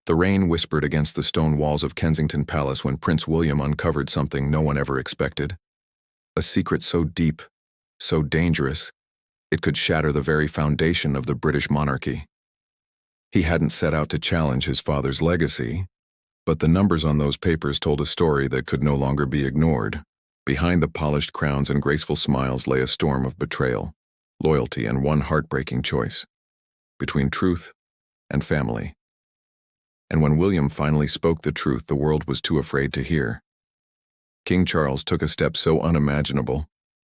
The rain whispered against the stone walls of Kensington Palace when Prince William uncovered something no one ever expected. A secret so deep, so dangerous, it could shatter the very foundation of the British monarchy. He hadn't set out to challenge his father's legacy, but the numbers on those papers told a story that could no longer be ignored. Behind the polished crowns and graceful smiles lay a storm of betrayal, loyalty, and one heartbreaking choice: between truth and family. And when William finally spoke the truth, the world was too afraid to hear. King Charles took a step so unimaginable,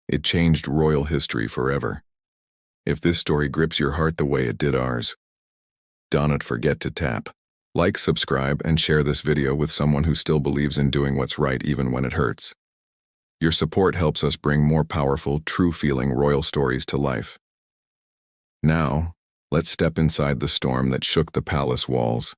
it changed royal history forever. If this story grips your heart the way it did ours, don't forget to tap like, subscribe, and share this video with someone who still believes in doing what's right even when it hurts. Your support helps us bring more powerful, true-feeling royal stories to life. Now, let's step inside the storm that shook the palace walls.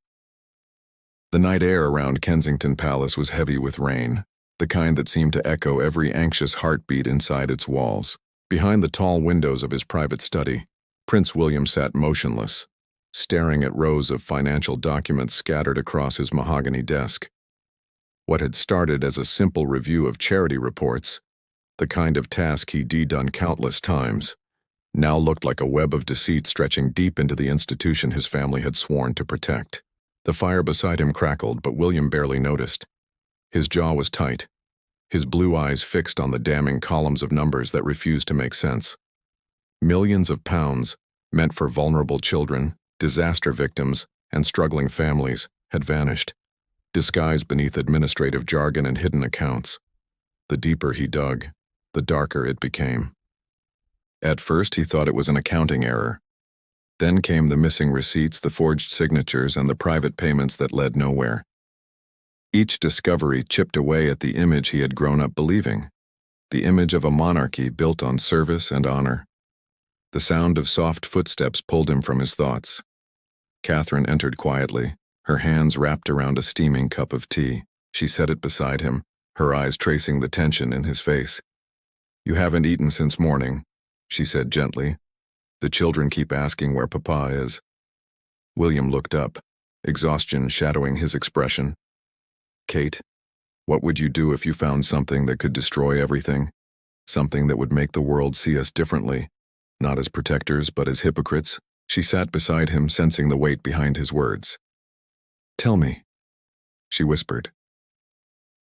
The night air around Kensington Palace was heavy with rain, the kind that seemed to echo every anxious heartbeat inside its walls. Behind the tall windows of his private study, Prince William sat motionless, staring at rows of financial documents scattered across his mahogany desk. What had started as a simple review of charity reports, the kind of task he'd done countless times, now looked like a web of deceit stretching deep into the institution his family had sworn to protect. The fire beside him crackled, but William barely noticed. His jaw was tight, his blue eyes fixed on the damning columns of numbers that refused to make sense. Millions of pounds, meant for vulnerable children, disaster victims, and struggling families, had vanished, disguised beneath administrative jargon and hidden accounts. The deeper he dug, the darker it became. At first, he thought it was an accounting error. Then came the missing receipts, the forged signatures, and the private payments that led nowhere. Each discovery chipped away at the image he had grown up believing, the image of a monarchy built on service and honor. The sound of soft footsteps pulled him from his thoughts. Catherine entered quietly, her hands wrapped around a steaming cup of tea. She set it beside him, her eyes tracing the tension in his face. "You haven't eaten since morning," she said gently. "The children keep asking where Papa is." William looked up, exhaustion shadowing his expression. "Kate, what would you do if you found something that could destroy everything? Something that would make the world see us differently, not as protectors but as hypocrites?" She sat beside him, sensing the weight behind his words. "Tell me," she whispered.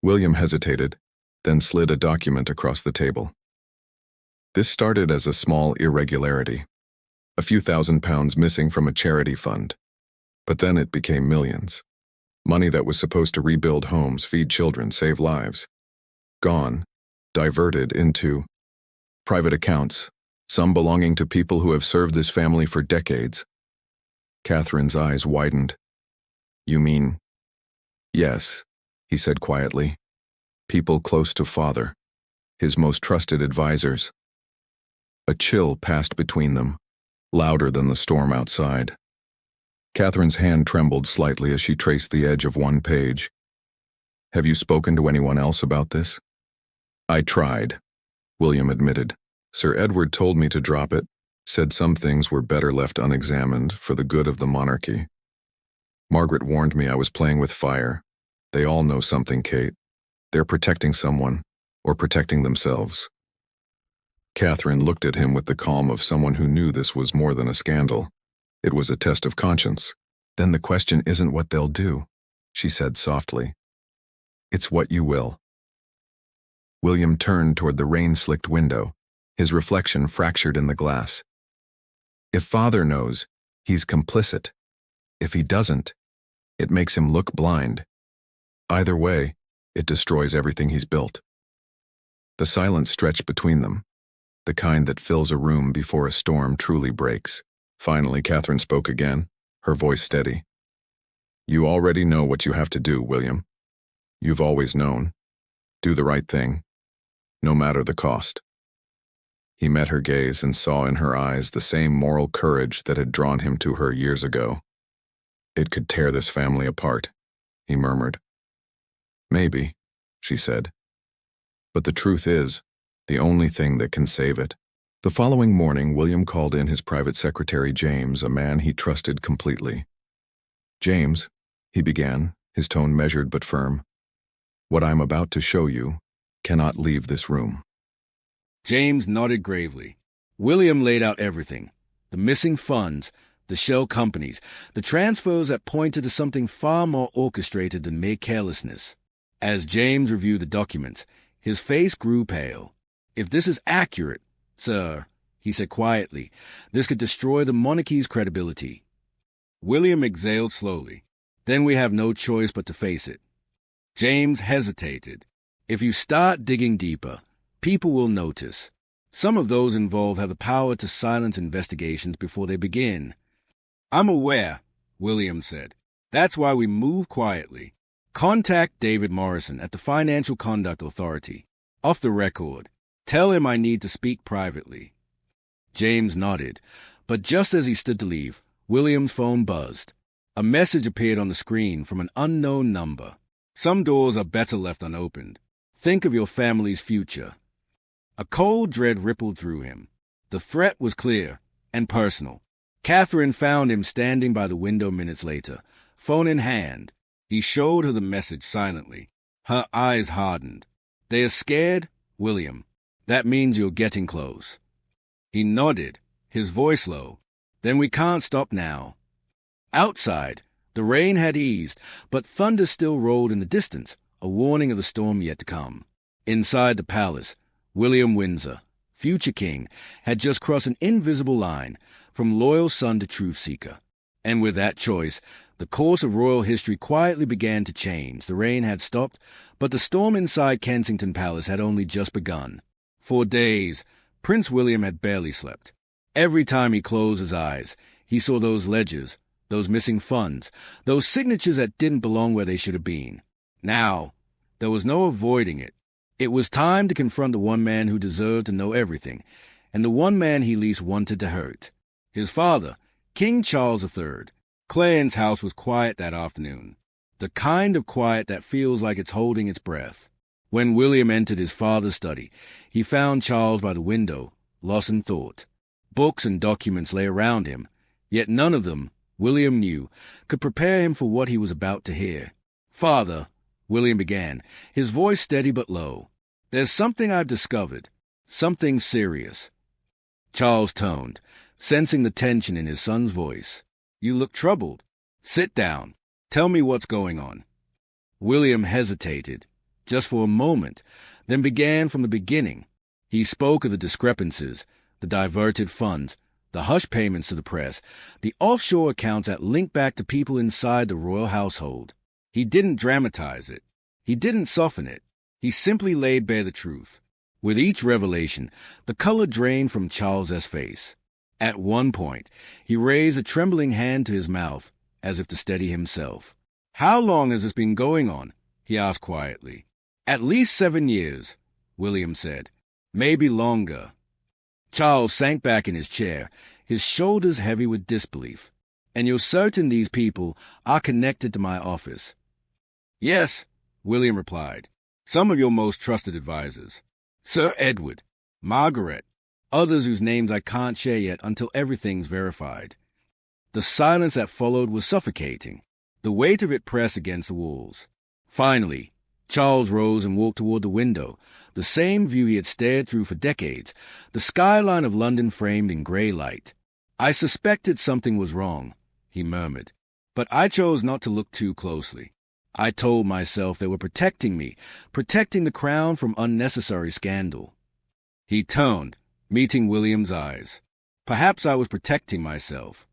William hesitated, then slid a document across the table. This started as a small irregularity, a few £1,000s missing from a charity fund. But then it became millions. Money that was supposed to rebuild homes, feed children, save lives. Gone, diverted into private accounts, some belonging to people who have served this family for decades. Catherine's eyes widened. "You mean?" "Yes," he said quietly. "People close to Father, his most trusted advisors." A chill passed between them, louder than the storm outside. Catherine's hand trembled slightly as she traced the edge of one page. "Have you spoken to anyone else about this?" "I tried," William admitted. "Sir Edward told me to drop it, said some things were better left unexamined for the good of the monarchy. Margaret warned me I was playing with fire. They all know something, Kate. They're protecting someone, or protecting themselves." Catherine looked at him with the calm of someone who knew this was more than a scandal. It was a test of conscience. "Then the question isn't what they'll do," she said softly. "It's what you will." William turned toward the rain-slicked window, his reflection fractured in the glass. If Father knows, he's complicit. If he doesn't, it makes him look blind. Either way, it destroys everything he's built. The silence stretched between them, the kind that fills a room before a storm truly breaks. Finally, Catherine spoke again, her voice steady. "You already know what you have to do, William. You've always known. Do the right thing, no matter the cost." He met her gaze and saw in her eyes the same moral courage that had drawn him to her years ago. "It could tear this family apart," he murmured. "Maybe," she said. "But the truth is, the only thing that can save it." The following morning, William called in his private secretary, James, a man he trusted completely. "James," he began, his tone measured but firm. What I'm about to show you cannot leave this room. James nodded gravely. William laid out everything. The missing funds, the shell companies, the transfers that pointed to something far more orchestrated than mere carelessness. As James reviewed the documents, his face grew pale. If this is accurate, sir, he said quietly, this could destroy the monarchy's credibility. William exhaled slowly. Then we have no choice but to face it. James hesitated. If you start digging deeper, people will notice. Some of those involved have the power to silence investigations before they begin. I'm aware, William said. That's why we move quietly. Contact David Morrison at the Financial Conduct Authority. Off the record. Tell him I need to speak privately. James nodded, but just as he stood to leave, William's phone buzzed. A message appeared on the screen from an unknown number. Some doors are better left unopened. Think of your family's future. A cold dread rippled through him. The threat was clear and personal. Catherine found him standing by the window minutes later, phone in hand. He showed her the message silently. Her eyes hardened. They are scared, William. That means you're getting close. He nodded, his voice low. Then we can't stop now. Outside, the rain had eased, but thunder still rolled in the distance, a warning of the storm yet to come. Inside the palace, William Windsor, future king, had just crossed an invisible line, from loyal son to truth seeker. And with that choice, the course of royal history quietly began to change. The rain had stopped, but the storm inside Kensington Palace had only just begun. For days, Prince William had barely slept. Every time he closed his eyes, he saw those ledgers, those missing funds, those signatures that didn't belong where they should have been. Now, there was no avoiding it. It was time to confront the one man who deserved to know everything, and the one man he least wanted to hurt. His father, King Charles III. Clarence's house was quiet that afternoon, the kind of quiet that feels like it's holding its breath. When William entered his father's study, he found Charles by the window, lost in thought. Books and documents lay around him, yet none of them, William knew, could prepare him for what he was about to hear. "Father," William began, his voice steady but low, "there's something I've discovered, something serious." Charles toned, sensing the tension in his son's voice. "You look troubled. Sit down. Tell me what's going on." William hesitated, just for a moment, then began from the beginning. He spoke of the discrepancies, the diverted funds, the hush payments to the press, the offshore accounts that linked back to people inside the royal household. He didn't dramatize it. He didn't soften it. He simply laid bare the truth. With each revelation, the color drained from Charles's face. At one point, he raised a trembling hand to his mouth, as if to steady himself. "How long has this been going on?" he asked quietly. "At least 7 years," William said. "Maybe longer." Charles sank back in his chair, his shoulders heavy with disbelief. "And you're certain these people are connected to my office?" "Yes," William replied. "Some of your most trusted advisors. Sir Edward, Margaret, others whose names I can't share yet until everything's verified." The silence that followed was suffocating. The weight of it pressed against the walls. Finally, Charles rose and walked toward the window, the same view he had stared through for decades, the skyline of London framed in grey light. "I suspected something was wrong," he murmured, "but I chose not to look too closely. I told myself they were protecting me, protecting the crown from unnecessary scandal." He turned, meeting William's eyes. "Perhaps I was protecting myself."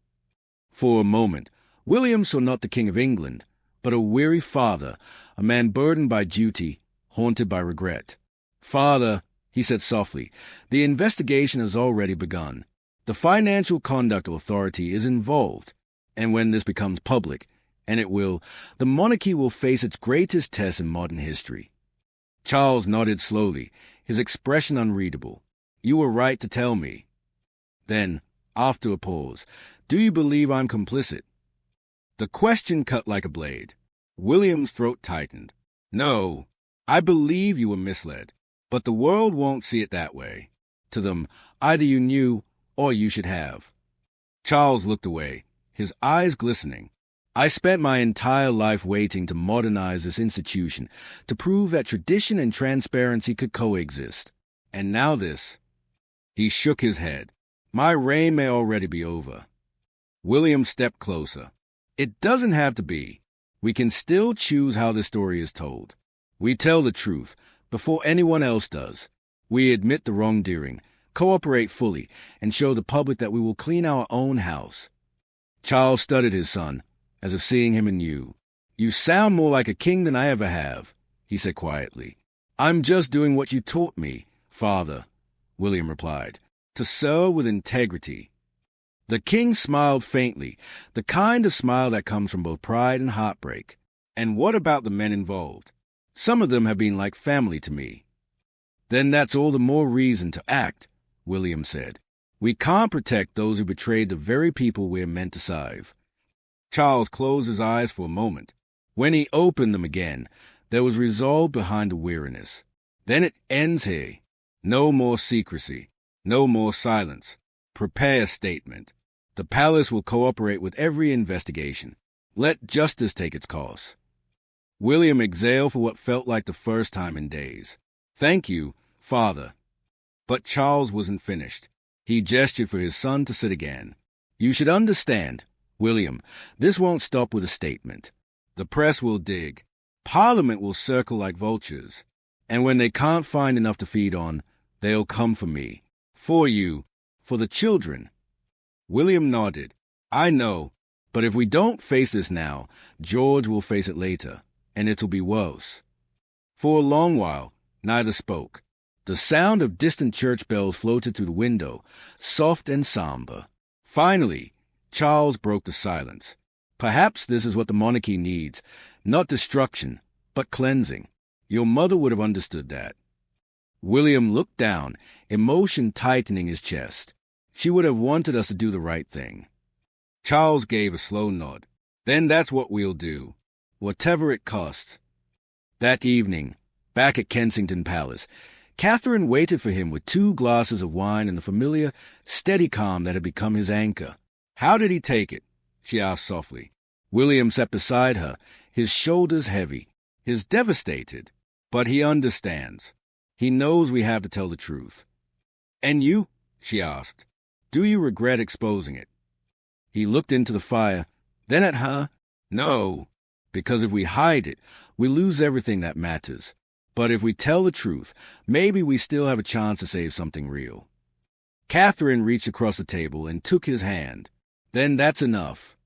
For a moment, William saw not the King of England, but a weary father, a man burdened by duty, haunted by regret. "Father," he said softly, "the investigation has already begun. The Financial Conduct Authority is involved, and when this becomes public, and it will, the monarchy will face its greatest test in modern history." Charles nodded slowly, his expression unreadable. "You were right to tell me." Then, after a pause, "Do you believe I'm complicit?" The question cut like a blade. William's throat tightened. "No, I believe you were misled, but the world won't see it that way. To them, either you knew or you should have." Charles looked away, his eyes glistening. I spent my entire life waiting to modernize this institution, to prove that tradition and transparency could coexist. And now this. He shook his head. My reign may already be over. William stepped closer. It doesn't have to be. We can still choose how the story is told. We tell the truth before anyone else does. We admit the wrongdoing, cooperate fully, and show the public that we will clean our own house. Charles studied his son, as if seeing him anew. You sound more like a king than I ever have, he said quietly. I'm just doing what you taught me, father, William replied, to serve with integrity. The king smiled faintly, the kind of smile that comes from both pride and heartbreak. And what about the men involved? Some of them have been like family to me. Then that's all the more reason to act, William said. We can't protect those who betrayed the very people we're meant to save. Charles closed his eyes for a moment. When he opened them again, there was resolve behind the weariness. Then it ends here. No more secrecy. No more silence. Prepare a statement. The palace will cooperate with every investigation. Let justice take its course. William exhaled for what felt like the first time in days. Thank you, father. But Charles wasn't finished. He gestured for his son to sit again. You should understand, William, this won't stop with a statement. The press will dig. Parliament will circle like vultures. And when they can't find enough to feed on, they'll come for me. For you. For the children. William nodded. I know, but if we don't face this now, George will face it later, and it'll be worse. For a long while, neither spoke. The sound of distant church bells floated through the window, soft and somber. Finally, Charles broke the silence. Perhaps this is what the monarchy needs, not destruction, but cleansing. Your mother would have understood that. William looked down, emotion tightening his chest. She would have wanted us to do the right thing. Charles gave a slow nod. Then that's what we'll do, whatever it costs. That evening, back at Kensington Palace, Catherine waited for him with 2 glasses of wine and the familiar, steady calm that had become his anchor. How did he take it? She asked softly. William sat beside her, his shoulders heavy, his devastated. But he understands. He knows we have to tell the truth. And you? She asked. Do you regret exposing it? He looked into the fire, then at her. No, because if we hide it, we lose everything that matters. But if we tell the truth, maybe we still have a chance to save something real. Catherine reached across the table and took his hand. Then that's enough.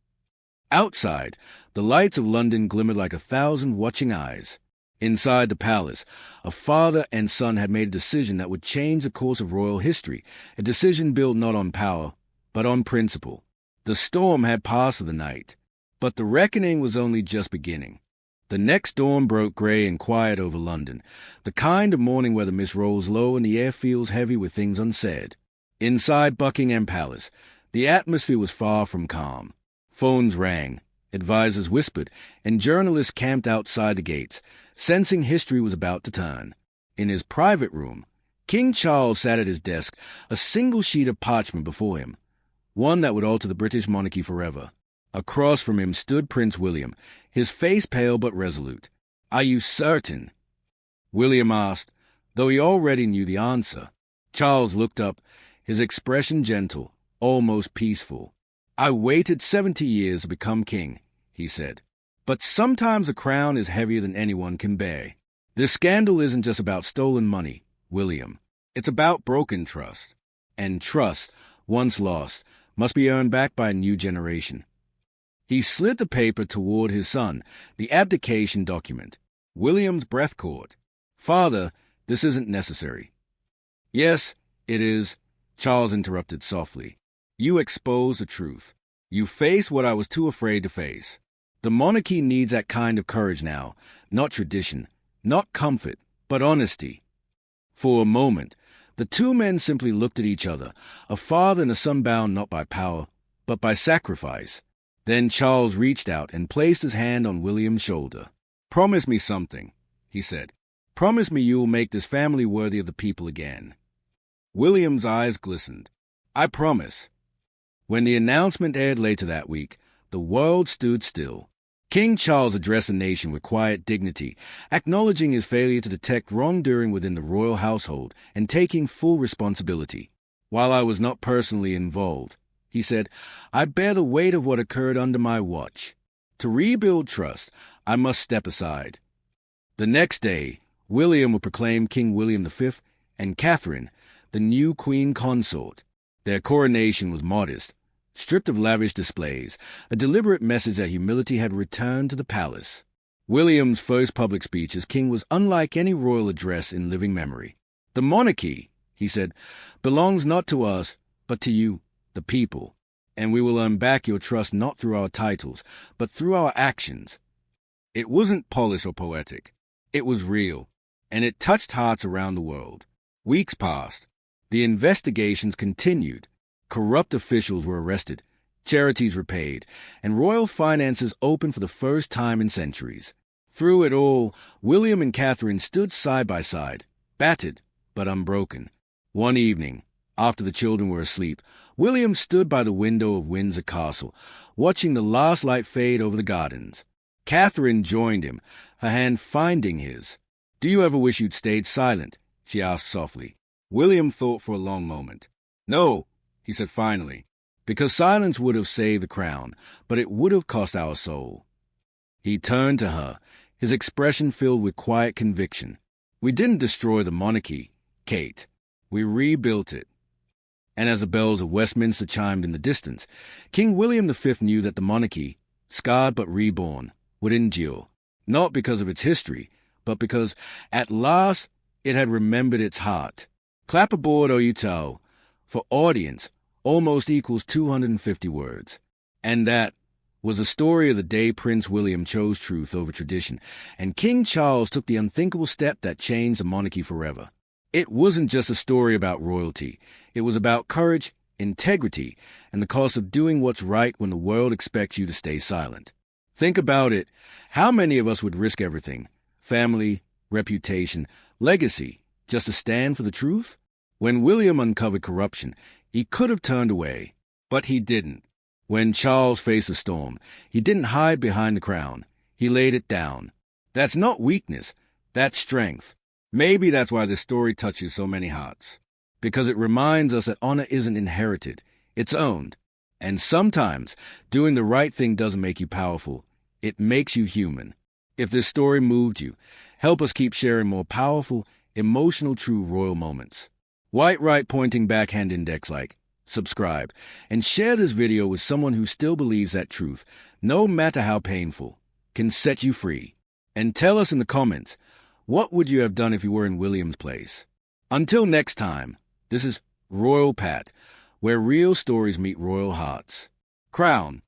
Outside, the lights of London glimmered like 1,000 watching eyes. Inside the palace, a father and son had made a decision that would change the course of royal history, a decision built not on power, but on principle. The storm had passed for the night, but the reckoning was only just beginning. The next dawn broke grey and quiet over London, the kind of morning where the mist rolls low and the air feels heavy with things unsaid. Inside Buckingham Palace, the atmosphere was far from calm. Phones rang, advisers whispered, and journalists camped outside the gates, sensing history was about to turn. In his private room, King Charles sat at his desk, a single sheet of parchment before him, one that would alter the British monarchy forever. Across from him stood Prince William, his face pale but resolute. Are you certain? William asked, though he already knew the answer. Charles looked up, his expression gentle, almost peaceful. I waited 70 years to become king, he said. But sometimes a crown is heavier than anyone can bear. This scandal isn't just about stolen money, William. It's about broken trust. And trust, once lost, must be earned back by a new generation. He slid the paper toward his son, the abdication document. William's breath caught. Father, this isn't necessary. Yes, it is, Charles interrupted softly. You expose the truth. You face what I was too afraid to face. The monarchy needs that kind of courage now, not tradition, not comfort, but honesty. For a moment, the 2 men simply looked at each other, a father and a son bound not by power, but by sacrifice. Then Charles reached out and placed his hand on William's shoulder. Promise me something, he said. Promise me you will make this family worthy of the people again. William's eyes glistened. I promise. When the announcement aired later that week, the world stood still. King Charles addressed the nation with quiet dignity, acknowledging his failure to detect wrongdoing within the royal household and taking full responsibility. "While I was not personally involved," he said, "I bear the weight of what occurred under my watch. To rebuild trust, I must step aside." The next day, William would proclaim King William V and Catherine the new queen consort. Their coronation was modest, stripped of lavish displays, a deliberate message that humility had returned to the palace. William's first public speech as king was unlike any royal address in living memory. "The monarchy," he said, "belongs not to us, but to you, the people, and we will earn back your trust not through our titles, but through our actions." It wasn't polished or poetic. It was real, and it touched hearts around the world. Weeks passed. The investigations continued. Corrupt officials were arrested, charities repaid, and royal finances opened for the first time in centuries. Through it all, William and Catherine stood side by side, battered but unbroken. One evening, after the children were asleep, William stood by the window of Windsor Castle, watching the last light fade over the gardens. Catherine joined him, her hand finding his. "Do you ever wish you'd stayed silent?" she asked softly. William thought for a long moment. "No," he said finally, "because silence would have saved the crown, but it would have cost our soul." He turned to her, his expression filled with quiet conviction. "We didn't destroy the monarchy, Kate. We rebuilt it." And as the bells of Westminster chimed in the distance, King William V knew that the monarchy, scarred but reborn, would endure, not because of its history, but because, at last, it had remembered its heart. Clap aboard, O you tell, for audience almost equals 250 words. And that was the story of the day Prince William chose truth over tradition, and King Charles took the unthinkable step that changed the monarchy forever. It wasn't just a story about royalty. It was about courage, integrity, and the cost of doing what's right when the world expects you to stay silent. Think about it. How many of us would risk everything? Family, reputation, legacy, just to stand for the truth? When William uncovered corruption, he could have turned away, but he didn't. When Charles faced a storm, he didn't hide behind the crown. He laid it down. That's not weakness. That's strength. Maybe that's why this story touches so many hearts. Because it reminds us that honor isn't inherited. It's owned. And sometimes, doing the right thing doesn't make you powerful. It makes you human. If this story moved you, help us keep sharing more powerful, emotional, true royal moments. White right pointing backhand index like, subscribe, and share this video with someone who still believes that truth, no matter how painful, can set you free. And tell us in the comments, what would you have done if you were in William's place? Until next time, this is Royal Pat, where real stories meet royal hearts. Crown.